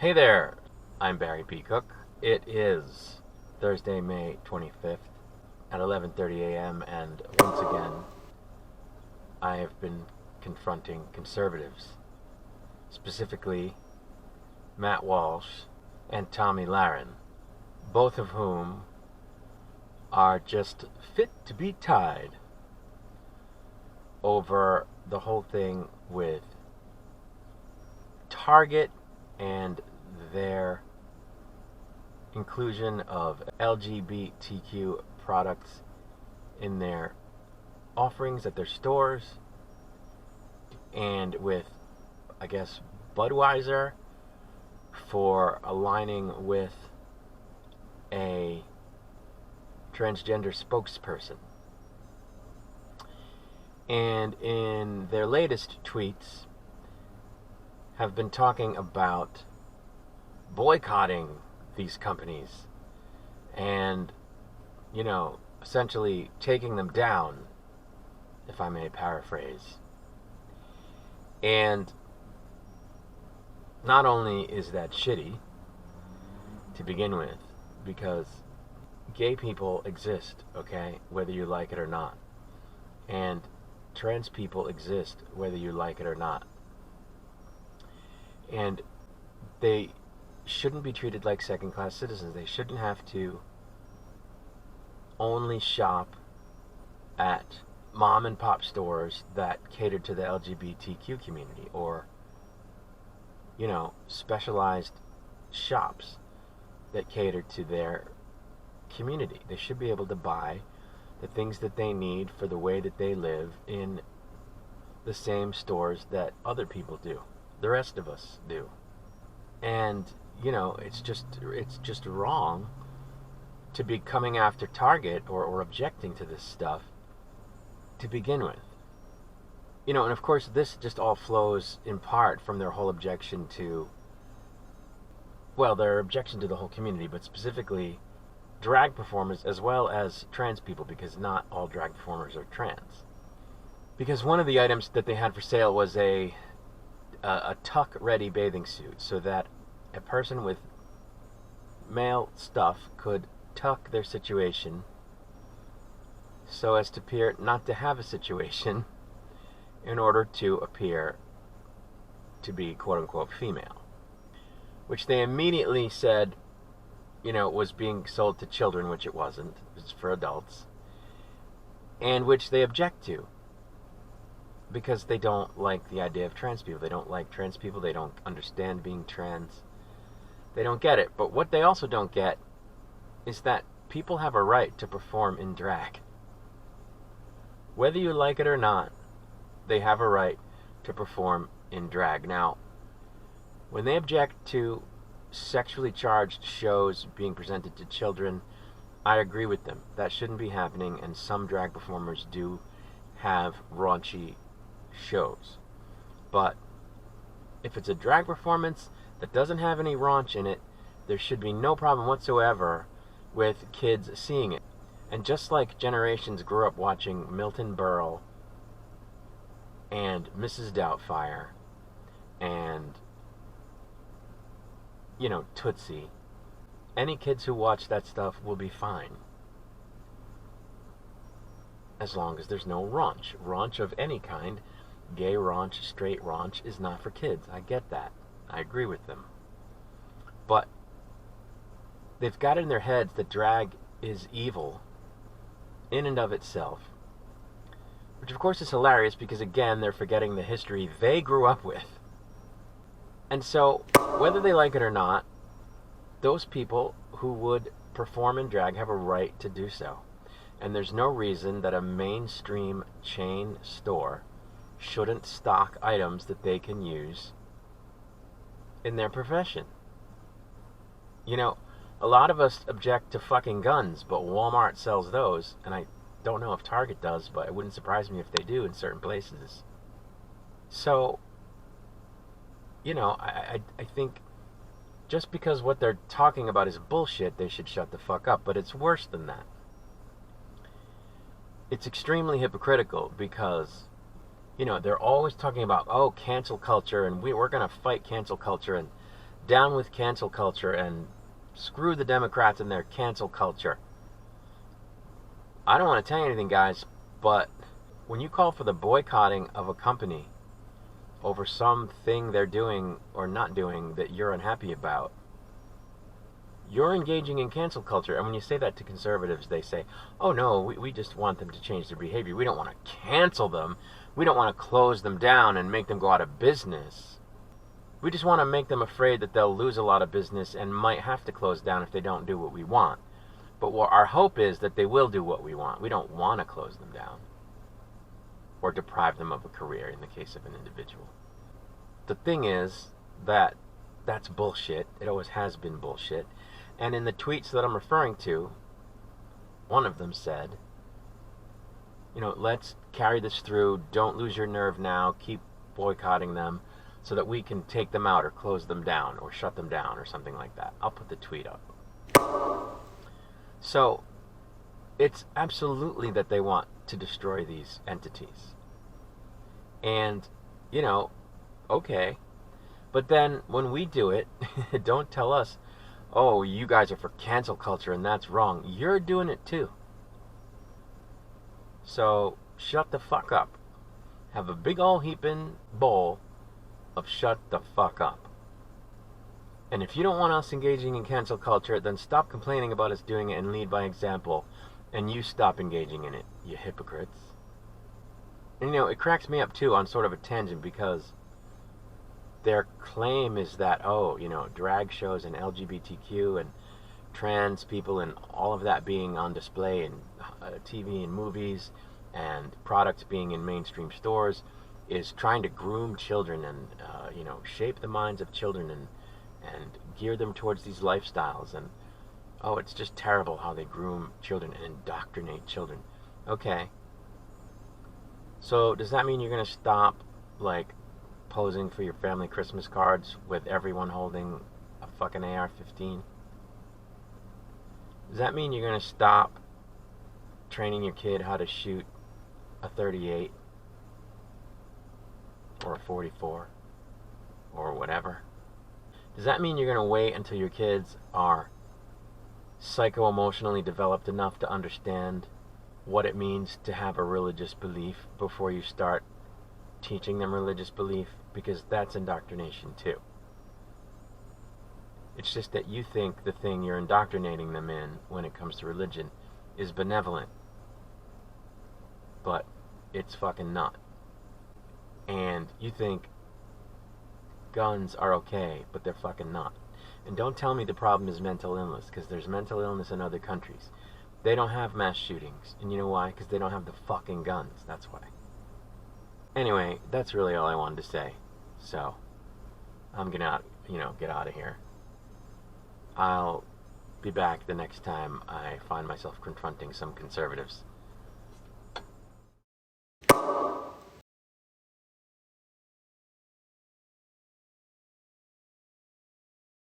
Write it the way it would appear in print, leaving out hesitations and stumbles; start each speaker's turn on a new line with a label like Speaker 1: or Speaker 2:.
Speaker 1: Hey there, I'm Barry P. Cook. It is Thursday, May 25th at 11:30 a.m. and once again, I have been confronting conservatives, specifically Matt Walsh and Tomi Lahren, both of whom are just fit to be tied over the whole thing with Target and their inclusion of lgbtq products in their offerings at their stores, and with, I guess, Budweiser for aligning with a transgender spokesperson. And in their latest tweets have been talking about boycotting these companies and, essentially taking them down, if I may paraphrase. And not only is that shitty to begin with, because gay people exist, okay, whether you like it or not. And trans people exist, whether you like it or not. And they shouldn't be treated like second-class citizens. They shouldn't have to only shop at mom-and-pop stores that cater to the LGBTQ community, or, specialized shops that cater to their community. They should be able to buy the things that they need for the way that they live in the same stores that other people do, the rest of us do. And it's just wrong to be coming after Target or objecting to this stuff to begin with. And of course this just all flows in part from their whole objection to, their objection to the whole community, but specifically drag performers as well as trans people, because not all drag performers are trans. Because one of the items that they had for sale was a tuck-ready bathing suit, so that a person with male stuff could tuck their situation so as to appear not to have a situation in order to appear to be quote-unquote female, which they immediately said, was being sold to children, which it wasn't. It's for adults, and which they object to because they don't like the idea of trans people. They don't like trans people. They don't understand being trans. They don't get it. But what they also don't get is that people have a right to perform in drag. Whether you like it or not, they have a right to perform in drag. Now, when they object to sexually charged shows being presented to children, I agree with them. That shouldn't be happening, and some drag performers do have raunchy shows. But if it's a drag performance that doesn't have any raunch in it, there should be no problem whatsoever with kids seeing it. And just like generations grew up watching Milton Berle and Mrs. Doubtfire and, Tootsie, any kids who watch that stuff will be fine. As long as there's no raunch. Raunch of any kind, gay raunch, straight raunch, is not for kids. I get that. I agree with them. But they've got it in their heads that drag is evil in and of itself. Which of course is hilarious because, again, they're forgetting the history they grew up with. And so, whether they like it or not, those people who would perform in drag have a right to do so. And there's no reason that a mainstream chain store shouldn't stock items that they can use in their profession. A lot of us object to fucking guns, but Walmart sells those, and I don't know if Target does, but it wouldn't surprise me if they do in certain places. So, I think just because what they're talking about is bullshit, they should shut the fuck up. But it's worse than that. It's extremely hypocritical because, they're always talking about, cancel culture, and we're going to fight cancel culture, and down with cancel culture and screw the Democrats and their cancel culture. I don't want to tell you anything, guys, but when you call for the boycotting of a company over something they're doing or not doing that you're unhappy about, you're engaging in cancel culture. And when you say that to conservatives, they say, oh no, we just want them to change their behavior. We don't want to cancel them. We don't want to close them down and make them go out of business. We just want to make them afraid that they'll lose a lot of business and might have to close down if they don't do what we want. But what our hope is that they will do what we want. We don't want to close them down or deprive them of a career in the case of an individual. The thing is that that's bullshit. It always has been bullshit. And in the tweets that I'm referring to, one of them said, let's carry this through. Don't lose your nerve now. Keep boycotting them so that we can take them out or close them down or shut them down or something like that. I'll put the tweet up. So it's absolutely that they want to destroy these entities. And, okay. But then when we do it, don't tell us, oh, you guys are for cancel culture and that's wrong. You're doing it too. So shut the fuck up. Have a big ol' heaping bowl of shut the fuck up. And if you don't want us engaging in cancel culture, then stop complaining about us doing it and lead by example. And you stop engaging in it, you hypocrites. And it cracks me up too on sort of a tangent because their claim is that, drag shows and LGBTQ and trans people and all of that being on display in TV and movies and products being in mainstream stores is trying to groom children and, shape the minds of children and gear them towards these lifestyles. And, it's just terrible how they groom children and indoctrinate children. Okay. So does that mean you're going to stop, posing for your family Christmas cards with everyone holding a fucking AR-15? Does that mean you're going to stop training your kid how to shoot a 38 or a 44 or whatever? Does that mean you're going to wait until your kids are psycho-emotionally developed enough to understand what it means to have a religious belief before you start teaching them religious belief? Because that's indoctrination too. It's just that you think the thing you're indoctrinating them in when it comes to religion is benevolent. But it's fucking not. And you think guns are okay, but they're fucking not. And don't tell me the problem is mental illness, because there's mental illness in other countries. They don't have mass shootings. And you know why? Because they don't have the fucking guns. That's why. Anyway, that's really all I wanted to say. So, I'm gonna, get out of here. I'll be back the next time I find myself confronting some conservatives.